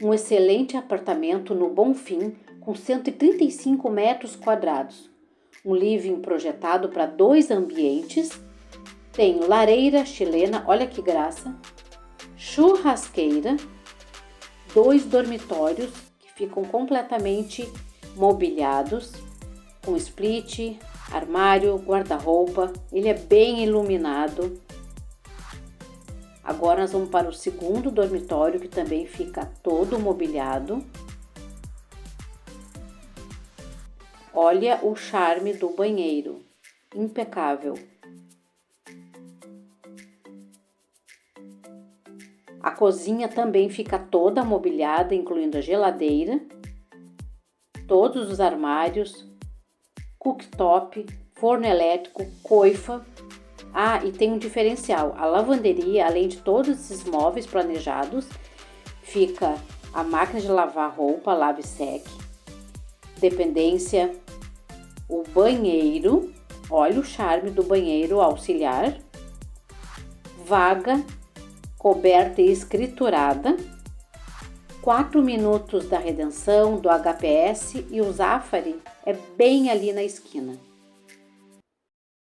Um excelente apartamento no Bonfim com 135 metros quadrados. Um living projetado para 2 ambientes. Tem lareira chilena, olha que graça. Churrasqueira. 2 dormitórios que ficam completamente mobiliados. Com split, armário, guarda-roupa. Ele é bem iluminado. Agora nós vamos para o segundo dormitório, que também fica todo mobiliado. Olha o charme do banheiro, impecável. A cozinha também fica toda mobiliada, incluindo a geladeira, todos os armários, cooktop, forno elétrico, coifa. Ah, e tem um diferencial, a lavanderia, além de todos esses móveis planejados, fica a máquina de lavar roupa, lave e seque, dependência, o banheiro, olha o charme do banheiro auxiliar, vaga, coberta e escriturada, 4 minutos da Redenção, do HPS e o Zafari é bem ali na esquina.